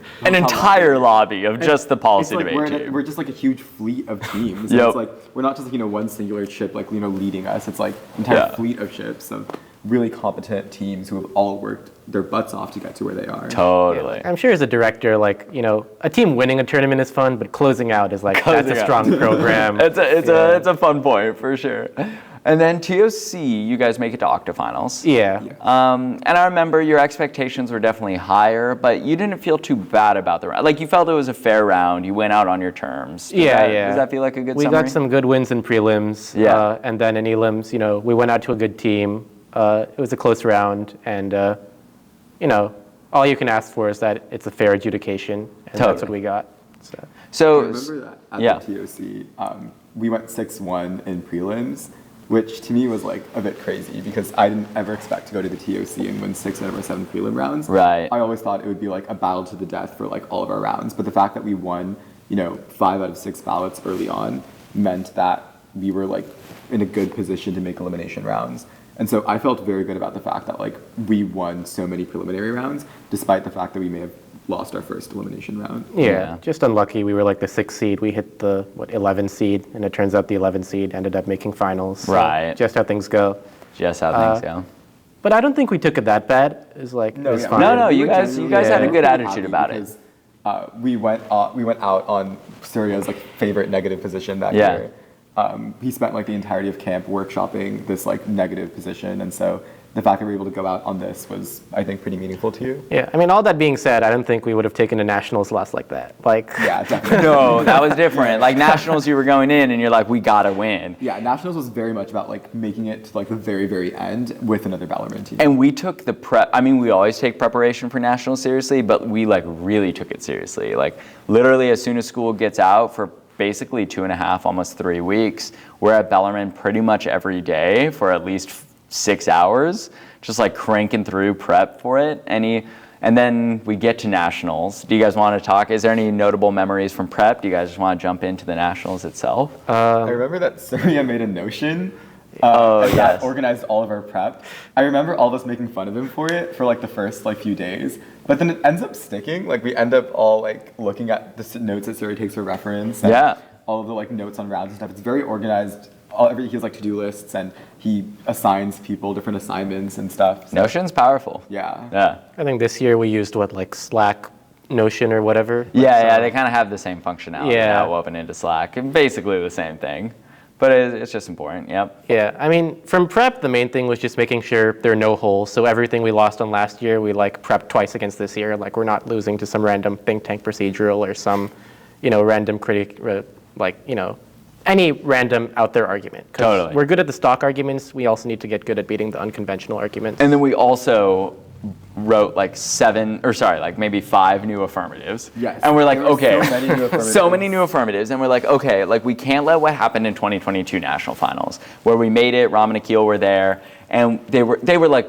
Lobby of just the policy it's like debate team. we're just like a huge fleet of teams. Yep. It's like we're not just like, one singular ship like leading us. It's like an entire fleet of ships of really competent teams who have all worked their butts off to get to where they are. Totally. I'm sure as a director, like, a team winning a tournament is fun, but closing out is like, that's a strong program. It's a fun point for sure. And then TOC, you guys make it to octafinals. Yeah. And I remember your expectations were definitely higher, but you didn't feel too bad about the round. Like, you felt it was a fair round. You went out on your terms. Does that feel like a good We summary? got some good wins in prelims. Yeah. And then in elims, we went out to a good team. It was a close round, and all you can ask for is that it's a fair adjudication, and that's what we got. So I remember that at the TOC, we went 6-1 in prelims, which to me was like a bit crazy because I didn't ever expect to go to the TOC and win 6 out of our 7 prelim rounds. Right. I always thought it would be like a battle to the death for like all of our rounds, but the fact that we won, 5 out of 6 ballots early on meant that we were like in a good position to make elimination rounds. And so I felt very good about the fact that like we won so many preliminary rounds, despite the fact that we may have lost our first elimination round. Yeah, just unlucky. We were like the 6th seed. We hit the 11 seed, and it turns out the 11 seed ended up making finals. So Right. just how things go. just how things go. But I don't think we took it that bad. It was like, it was fine. No, We you were guys genuinely had a good pretty attitude happy about it. because, we went out on Surya's like favorite negative position that Yeah. year. he spent like the entirety of camp workshopping this like negative position, and so the fact that we were able to go out on this was, I think, pretty meaningful to you. Yeah, I mean, all that being said, I don't think we would have taken a nationals loss like that. Like, Yeah, definitely. No, that was different. Like nationals, you were going in and you're like, we gotta win. Yeah, nationals was very much about like making it to like the very, very end with another Bellarmine team. And we took the prep. I mean, we always take preparation for nationals seriously, but we like really took it seriously. Like literally, as soon as school gets out for basically 2.5, almost 3 weeks, we're at Bellarmine pretty much every day for at least 6 hours, just like cranking through prep for it. And then we get to nationals. Do you guys want to talk? Is there any notable memories from prep? Do you guys just want to jump into the nationals itself? I remember that Surya made a Notion yes. that organized all of our prep. I remember all of us making fun of him for it for like the first like few days, but then it ends up sticking. Like we end up all like looking at the notes that Surya takes for reference. And Yeah. all of the like notes on rounds and stuff. It's very organized. He has like to-do lists, and he assigns people different assignments and stuff. So, Notion's powerful. yeah. Yeah. I think this year we used like Slack, Notion, or whatever. Yeah, they kind of have the same functionality Yeah. now woven into Slack, and basically the same thing. But it's just important, yep. Yeah, I mean, from prep, the main thing was just making sure there are no holes. So everything we lost on last year, we like prepped twice against this year. Like we're not losing to some random think tank procedural or some, random critic, any random out there argument. 'Cause Totally. we're good at the stock arguments. We also need to get good at beating the unconventional arguments. And then we also wrote like maybe 5 new affirmatives. Yes. And we're like, There were okay, so many new affirmatives. so many new affirmatives. And we're like, okay, like we can't let what happened in 2022 national finals, where we made it, Ram and Akil were there, and they were like,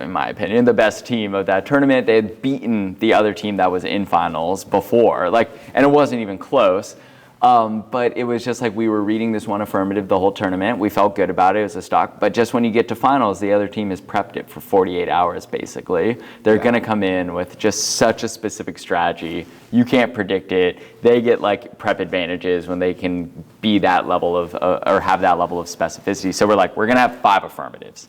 in my opinion, the best team of that tournament. They had beaten the other team that was in finals before, and it wasn't even close. But it was just like we were reading this one affirmative the whole tournament. We felt good about it. It was a stock. But just when you get to finals, the other team has prepped it for 48 hours, basically. They're going to come in with just such a specific strategy. You can't predict it. They get like prep advantages when they can be that level of, or have that level of specificity. So we're like, we're going to have 5 affirmatives.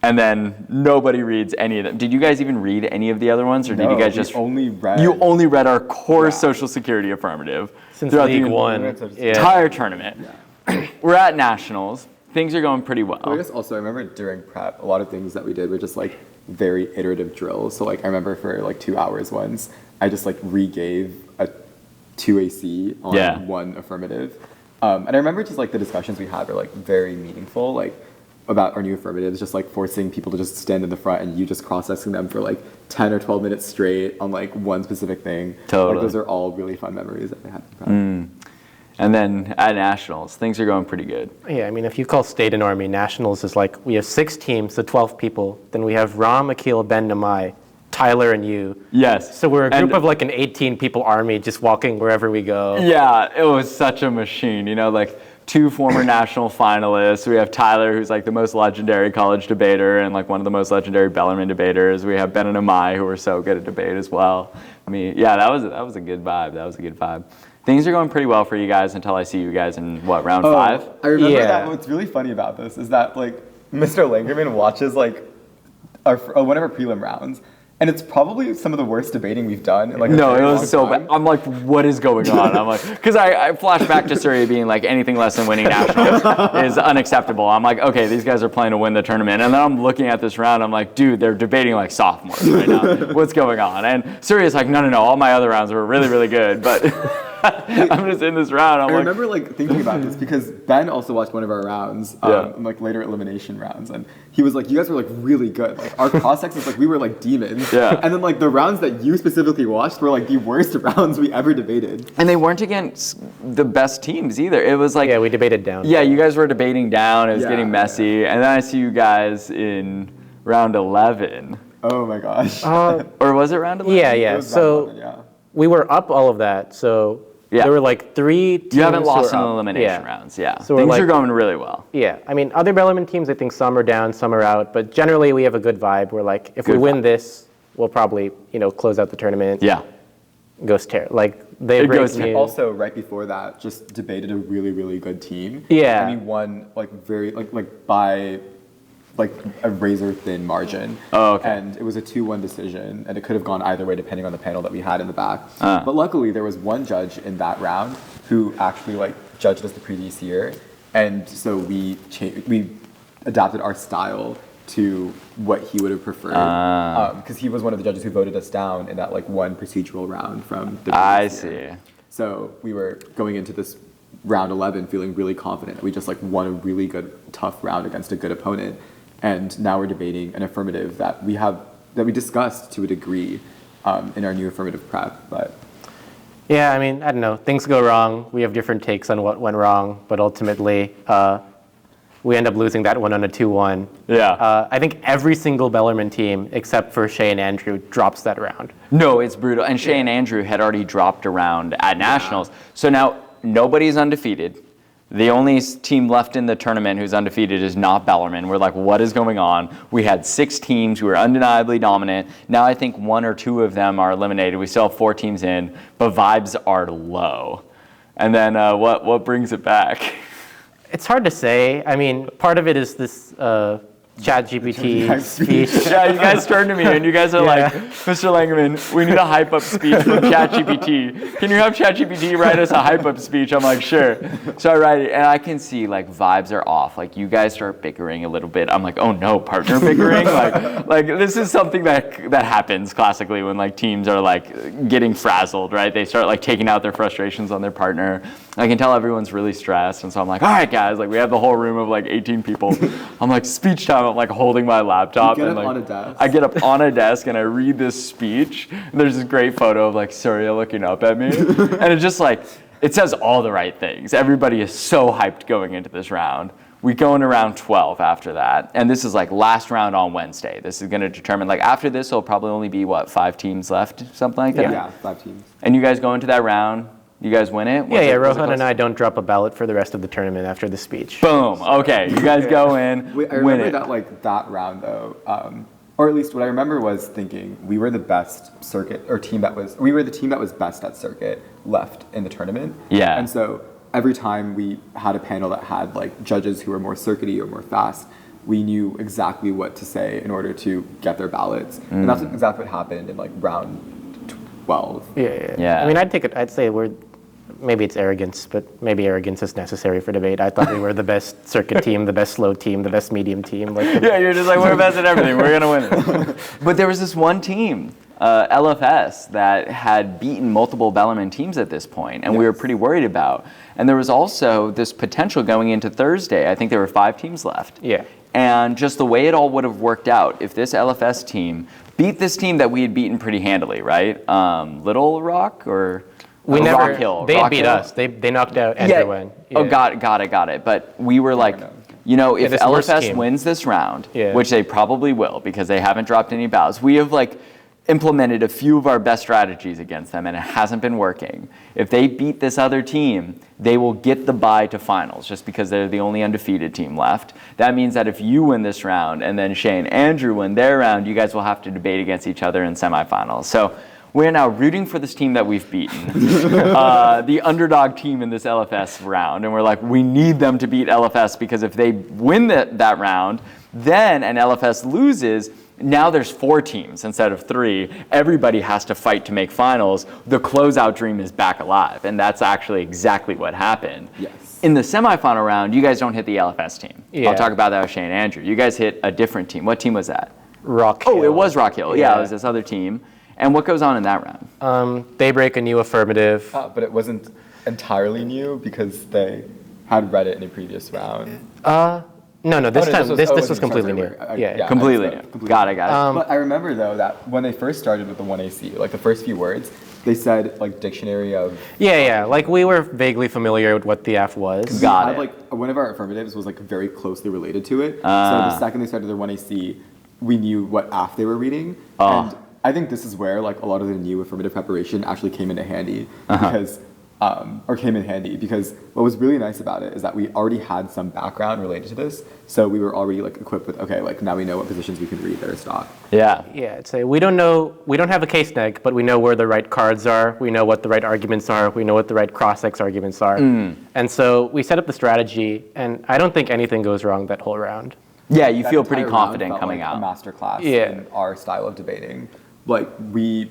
And then nobody reads any of them. Did you guys even read any of the other ones, or did you guys just only read? You only read our core Social Security affirmative Since throughout League the One. entire tournament. We're at nationals. Things are going pretty well. I guess also I remember during prep, a lot of things that we did were just like very iterative drills. So like I remember for like 2 hours once, I just like re-gave a 2AC on one affirmative. And I remember just like the discussions we had were like very meaningful, like about our new affirmatives, just like forcing people to just stand in the front and you just cross-sexing them for like 10 or 12 minutes straight on like one specific thing. Totally. Like those are all really fun memories that I had in prep. And then at nationals, things are going pretty good. Yeah, I mean, if you call state and army, nationals is like, we have 6 teams, so 12 people. Then we have Ram, Akil, Ben, Namai, Tyler, and you. Yes. So we're a group of like an 18 people army just walking wherever we go. Yeah, it was such a machine, like 2 former national finalists. We have Tyler, who's like the most legendary college debater and like one of the most legendary Bellarmine debaters. We have Ben and Amai, who are so good at debate as well. I mean, yeah, that was a good vibe. That was a good vibe. Things are going pretty well for you guys until I see you guys in round 5? I remember Yeah. that. What's really funny about this is that like Mr. Langerman watches like one of our prelim rounds, and it's probably some of the worst debating we've done in like a No, very it long was so time. bad. I'm like, what is going on? I'm like, because I flash back to Surya being like, anything less than winning nationals is unacceptable. I'm like, okay, these guys are playing to win the tournament. And then I'm looking at this round, I'm like, dude, they're debating like sophomores right now. What's going on? And Surya's like, no, all my other rounds were really, really good. But I'm just in this round. I remember like thinking about this because Ben also watched one of our rounds, like later elimination rounds, and he was like, "You guys were like really good. Like our cross-sex is like we were like demons." Yeah. And then like the rounds that you specifically watched were like the worst rounds we ever debated. And they weren't against the best teams either. It was like, Yeah, we debated down. yeah, you guys were debating down. It was Yeah, getting messy. And then I see you guys in round 11. Oh my gosh. Or was it round 11? Yeah, It yeah. was So round 11, yeah. we were up all of that. So Yeah. there were like 3 teams. You haven't who lost were in up. elimination Yeah. rounds, yeah. So we're Things like- are going really well. Yeah, I mean, other Bellarmine teams, I think some are down, some are out, but generally we have a good vibe. We're like, if we Good win vibe. this, we'll probably, close out the tournament. Yeah. Goes tear. Like, they It break goes tear. news. Also, right before that, just debated a really, really good team. Yeah. And we won like very like by like a razor thin margin. Oh, okay. And it was a 2-1 decision, and it could have gone either way depending on the panel that we had in the back. Ah. But luckily, there was one judge in that round who actually like judged us the previous year, and so we adapted our style to what he would have preferred, because he was one of the judges who voted us down in that like one procedural round from the previous year. So we were going into this round 11 feeling really confident that we just like won a really good, tough round against a good opponent, and now we're debating an affirmative that we discussed to a degree in our new affirmative prep, but. Yeah, I mean, I don't know. Things go wrong. We have different takes on what went wrong, but ultimately, we end up losing that one on a 2-1. Yeah. I think every single Bellarmine team, except for Shay and Andrew, drops that round. No, it's brutal. And Shay and Andrew had already dropped a round at Nationals. So now nobody's undefeated. The only team left in the tournament who's undefeated is not Bellarmine. We're like, what is going on? We had 6 teams who were undeniably dominant. Now I think 1 or 2 of them are eliminated. We still have 4 teams in, but vibes are low. And then what brings it back? It's hard to say. I mean, part of it is this ChatGPT speech. Yeah, you guys turn to me and you guys are like, Mr. Langman, we need a hype up speech from ChatGPT. Can you have ChatGPT write us a hype up speech? I'm like, sure. So I write it and I can see like vibes are off. Like you guys start bickering a little bit. I'm like, oh no, partner bickering? like this is something that happens classically when like teams are like getting frazzled, right? They start like taking out their frustrations on their partner. I can tell everyone's really stressed. And so I'm like, all right guys, like we have the whole room of like 18 people. I'm like, speech time. I'm like holding my laptop. You get and up like, on a desk. I get up on a desk and I read this speech. And there's this great photo of like Surya looking up at me. And it's just like, it says all the right things. Everybody is so hyped going into this round. We go into round 12 after that. And this is like last round on Wednesday. This is going to determine, like after this, there'll probably only be what, 5 teams left? Something like that? Yeah, 5 teams. And you guys go into that round. You guys win it? Yeah, Rohan and I don't drop a ballot for the rest of the tournament after the speech. Boom. Okay, you guys go in, I win remember it. that round though, or at least what I remember was thinking we were the best circuit or we were the team that was best at circuit left in the tournament. Yeah. And so every time we had a panel that had like judges who were more circuity or more fast, we knew exactly what to say in order to get their ballots. And that's exactly what happened in like round 12. Yeah. I mean, I'd say maybe it's arrogance, but maybe arrogance is necessary for debate. I thought we were the best circuit team, the best slow team, the best medium team. Yeah, you're just like, we're best at everything. We're going to win it. But there was this one team, LFS, that had beaten multiple Bellarmine teams at this point, and we were pretty worried about. And there was also this potential going into Thursday. I think there were 5 teams left. Yeah. And just the way it all would have worked out, if this LFS team beat this team that we had beaten pretty handily, right? Little Rock or... Rock Hill. They beat us. They knocked out everyone. Yeah. Oh, got it. But we were like, you know, if LFS wins this round, which they probably will because they haven't dropped any ballots, we have like implemented a few of our best strategies against them and it hasn't been working. If they beat this other team, they will get the bye to finals just because they're the only undefeated team left. That means that if you win this round and then Shay and Andrew win their round, you guys will have to debate against each other in semifinals. So we're now rooting for this team that we've beaten, the underdog team in this LFS round. And we're like, we need them to beat LFS because if they win that round, then and LFS loses, now there's 4 teams instead of 3. Everybody has to fight to make finals. The closeout dream is back alive. And that's actually exactly what happened. Yes. In the semifinal round, you guys don't hit the LFS team. Yeah. I'll talk about that with Shay and Andrew. You guys hit a different team. What team was that? Rock Hill. Oh, it was Rock Hill. Yeah, it was this other team. And what goes on in that round? They break a new affirmative. But it wasn't entirely new because they had read it in a previous round. No, this was completely new. Completely new. Got it. But I remember though that when they first started with the 1AC, like the first few words, they said like dictionary of. Yeah. Like we were vaguely familiar with what the F was. Got it. Like one of our affirmatives was like very closely related to it. So the second they started their 1AC, we knew what AF they were reading. And I think this is where like a lot of the new affirmative preparation actually came into handy because what was really nice about it is that we already had some background related to this, so we were already like equipped with now we know what positions we can read that are stock. Yeah, I'd say we don't have a case neg, but we know where the right cards are, we know what the right arguments are, we know what the right cross-ex arguments are, and so we set up the strategy, and I don't think anything goes wrong that whole round. Yeah, you feel pretty confident coming out. A master class in our style of debating. Like we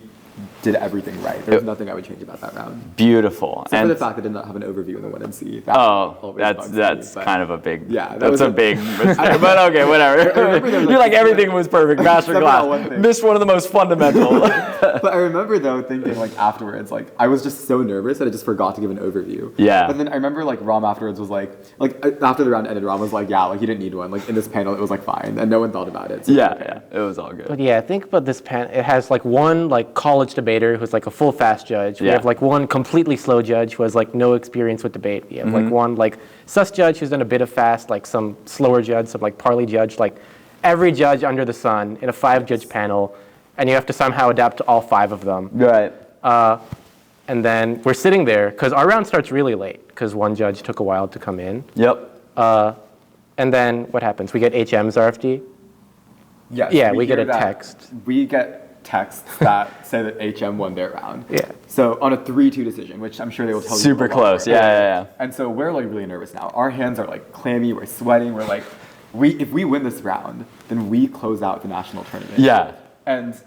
did everything right. There was nothing I would change about that round. Beautiful. Except for the fact that I did not have an overview in the 1NC. That Oh, always that's bugs that's me, but- kind of a big. Yeah, that that's was a a- big mistake. But okay, whatever. remember there was, You're like, like everything was perfect. Master Except for that one class. thing. Missed one of the most fundamental. But I remember though thinking like afterwards, like I was just so nervous that I just forgot to give an overview. Yeah. But then I remember like Ram afterwards was like after the round ended, Ram was like, yeah, like he didn't need one. Like in this panel, it was like fine, and no one thought about it. So yeah, okay. yeah, it was all good. But yeah, I think about this it has like one like college debater who's like a full fast judge. We Yeah. have like one completely slow judge who has like no experience with debate. We have Mm-hmm. like one like sus judge who's done a bit of fast, like some slower judge, some like parley judge, like every judge under the sun in a 5-judge panel, and you have to somehow adapt to all 5 of them. Right. And then we're sitting there because our round starts really late because one judge took a while to come in. Yep. And then what happens? We get HM's RFD. Yes, Yeah, we get hear a that. text. We get texts that say that HM won their round. Yeah. So on a 3-2 decision, which I'm sure they will tell you. Super a lot close. more. Yeah. And so we're like really nervous now. Our hands are like clammy. We're sweating. We're like, if we win this round, then we close out the national tournament. Yeah. And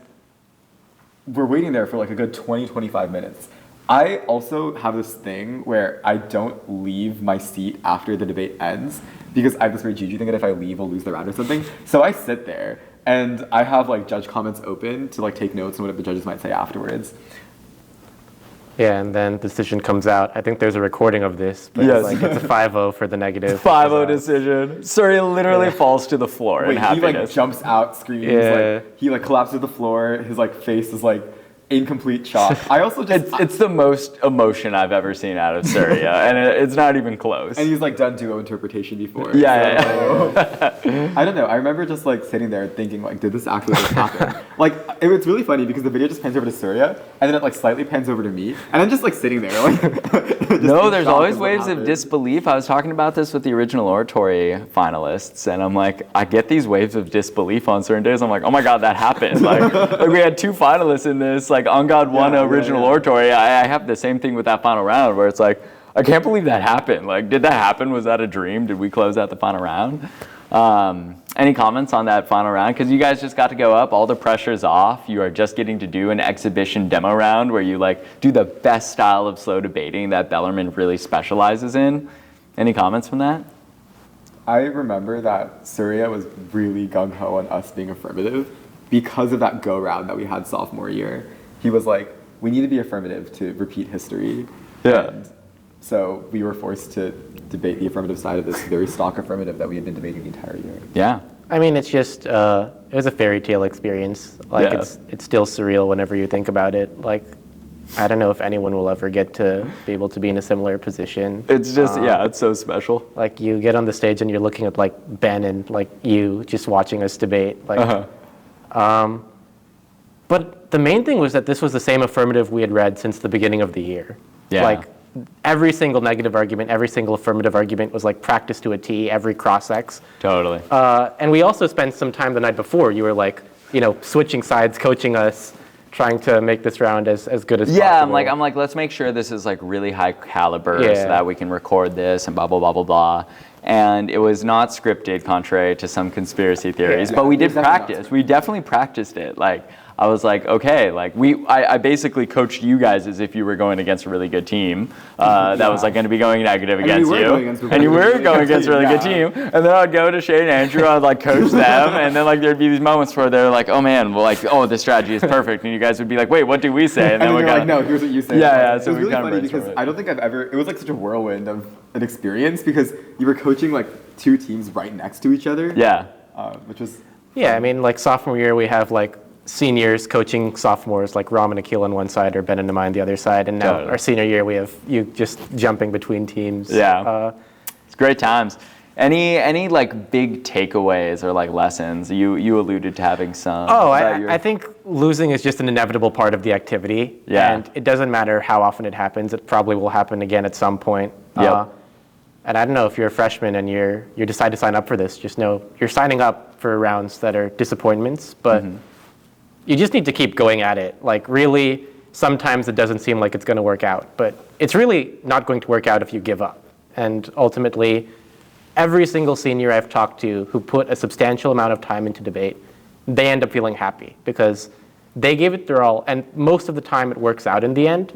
we're waiting there for like a good 20, 25 minutes. I also have this thing where I don't leave my seat after the debate ends because I have this very juju thing that if I leave, I'll lose the round or something. So I sit there and I have like judge comments open to like take notes on what the judges might say afterwards. Yeah, and then the decision comes out. I think there's a recording of this, but Yes. it's a 5-0 for the negative. 5-0 decision. Surya literally falls to the floor in Wait, he like happiness. jumps out, screams, Yeah. like he like collapses to the floor. His like face is like in complete shock. I also just It's the most emotion I've ever seen out of Surya, and it's not even close. and he's like done duo interpretation before. Yeah, so- I don't know. I remember just like sitting there thinking like, did this actually just happen? Like it's really funny because the video just pans over to Surya and then it like slightly pans over to me and I'm just like sitting there like. just No, in there's shock always of what waves of happened. disbelief. I was talking about this with the original oratory finalists, and I'm like, I get these waves of disbelief on certain days. I'm like, oh my God, that happened. Like we had 2 finalists in this, like On God won Yeah, original yeah. oratory. I have the same thing with that final round where it's like, I can't believe that happened. Like, did that happen? Was that a dream? Did we close out the final round? Any comments on that final round? Because you guys just got to go up, all the pressure's off. You are just getting to do an exhibition demo round where you like do the best style of slow debating that Bellarmine really specializes in. Any comments from that? I remember that Surya was really gung-ho on us being affirmative because of that go round that we had sophomore year. He was like, we need to be affirmative to repeat history. Yeah. And so we were forced to debate the affirmative side of this very stock affirmative that we had been debating the entire year. Yeah. I mean, it's just, it was a fairy tale experience. Like, Yeah. it's still surreal whenever you think about it. Like, I don't know if anyone will ever get to be able to be in a similar position. It's just, yeah, it's so special. Like, you get on the stage and you're looking at, like, Ben and, like, you just watching us debate. Like, but the main thing was that this was the same affirmative we had read since the beginning of the year. Yeah. Like, every single negative argument, every single affirmative argument was, like, practiced to a T, every cross-ex. Totally. And we also spent some time the night before. You were like, you know, switching sides, coaching us, trying to make this round as good as Yeah, possible. I'm like, let's make sure this is like really high caliber Yeah. so that we can record this and blah, blah, blah, blah, blah. And it was not scripted, contrary to some conspiracy theories, Yeah. but we It did was definitely not practice. We definitely practiced it. Like, I was like, okay, like I basically coached you guys as if you were going against a really good team that was like going to be going negative And we against were you. going against a And you really were good going against a really good team, team. And then I'd go to Shane and Andrew, I'd like coach them, and then like there'd be these moments where they're like, oh man, well like, oh, this strategy is perfect. And you guys would be like, wait, what do we say? And then then we you're got like, no, here's what you say. Yeah, It so was we really kinda funny because brainstormed it. I don't think I've ever, it was like such a whirlwind of an experience because you were coaching like 2 teams right next to each other. Yeah. Which was, Yeah, I mean, like, sophomore year, we have, like, seniors coaching sophomores, like Ram and Akil on one side or Ben and Namai on the other side. And now Totally. our senior year, we have you just jumping between teams. Yeah. It's great times. Any like big takeaways or like lessons? You alluded to having some. Oh, Is that your- I think losing is just an inevitable part of the activity. Yeah. And it doesn't matter how often it happens. It probably will happen again at some point. Yep. And I don't know if you're a freshman and you decide to sign up for this, just know you're signing up for rounds that are disappointments, but you just need to keep going at it. Like, really, sometimes it doesn't seem like it's going to work out, but it's really not going to work out if you give up. And ultimately, every single senior I've talked to who put a substantial amount of time into debate, they end up feeling happy because they gave it their all, and most of the time it works out in the end.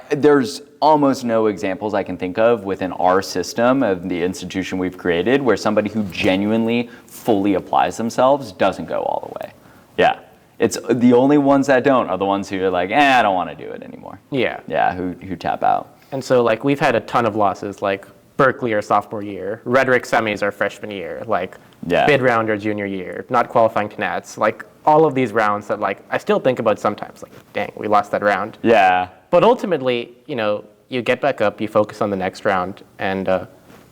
There's almost no examples I can think of within our system of the institution we've created where somebody who genuinely fully applies themselves doesn't go all the way. Yeah. It's the only ones that don't are the ones who are like, I don't want to do it anymore. Yeah. Yeah, who tap out. And so like we've had a ton of losses, like Berkeley our sophomore year, rhetoric semis our freshman year, like bid round our junior year, not qualifying to Nats, like all of these rounds that like I still think about sometimes, like dang, we lost that round. Yeah. But ultimately, you get back up, you focus on the next round, and I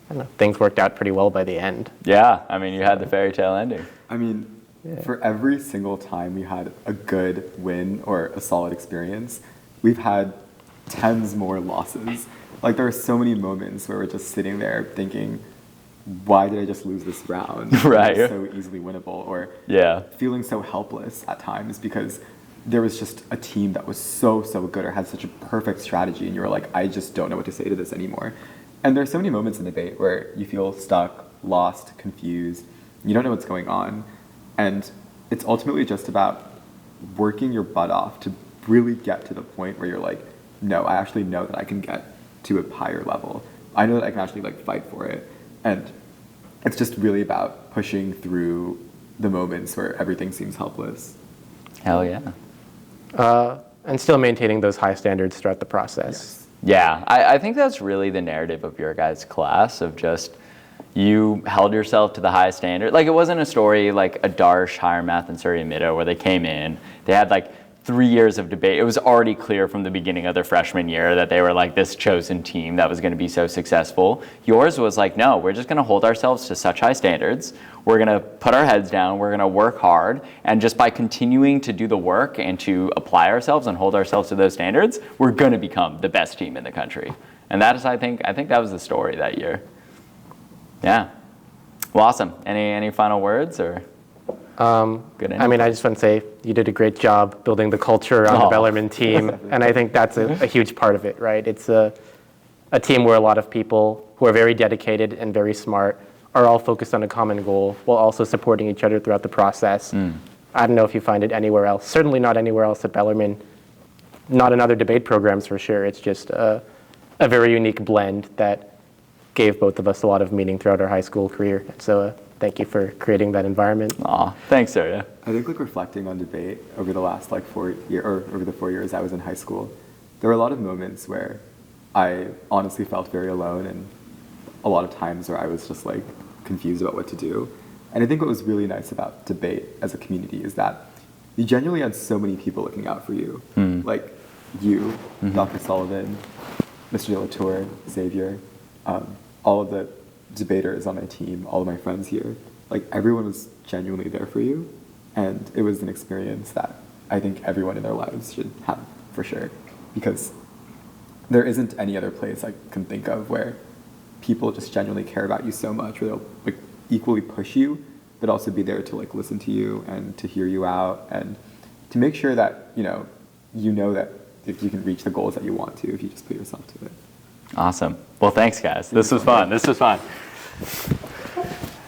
don't know, things worked out pretty well by the end. Yeah, I mean, you had the fairy tale ending. I mean, for every single time we had a good win or a solid experience, we've had tens more losses. Like there are so many moments where we're just sitting there thinking, why did I just lose this round? Right. It's so easily winnable, or feeling so helpless at times because there was just a team that was so good or had such a perfect strategy, and you were like, I just don't know what to say to this anymore. And there's so many moments in debate where you feel stuck, lost, confused, you don't know what's going on, and it's ultimately just about working your butt off to really get to the point where you're like, no, I actually know that I can get to a higher level. I know that I can actually like fight for it. And it's just really about pushing through the moments where everything seems helpless. Hell yeah. And still maintaining those high standards throughout the process. Yes. Yeah, I think that's really the narrative of your guys' class, of just you held yourself to the highest standard. Like it wasn't a story like a Darsh, Higher Math, and Surya Middo where they came in, they had like 3 years of debate. It was already clear from the beginning of their freshman year that they were like this chosen team that was going to be so successful. Yours was like, no, we're just going to hold ourselves to such high standards. We're going to put our heads down. We're going to work hard. And just by continuing to do the work and to apply ourselves and hold ourselves to those standards, we're going to become the best team in the country. And that is, I think that was the story that year. Yeah. Well, awesome. Any final words or? Good. I mean, I just want to say you did a great job building the culture on the Bellarmine team, and I think that's a huge part of it, right? It's a team where a lot of people who are very dedicated and very smart are all focused on a common goal while also supporting each other throughout the process. I don't know if you find it anywhere else. Certainly not anywhere else at Bellarmine. Not in other debate programs for sure. It's just a very unique blend that gave both of us a lot of meaning throughout our high school career. So thank you for creating that environment. Aw, thanks, Surya. I think like reflecting on debate over the last like 4 year or over the 4 years I was in high school, there were a lot of moments where I honestly felt very alone, and a lot of times where I was just like confused about what to do. And I think what was really nice about debate as a community is that you genuinely had so many people looking out for you. Like you, Dr. Sullivan, Mr. De La Tour, Xavier, all of the debaters on my team, all of my friends here, like everyone was genuinely there for you, and it was an experience that I think everyone in their lives should have for sure, because there isn't any other place I can think of where people just genuinely care about you so much, where they'll like equally push you, but also be there to like listen to you and to hear you out and to make sure that you know that if you can reach the goals that you want to if you just put yourself to it. Awesome. Well, thanks, guys. This was fun.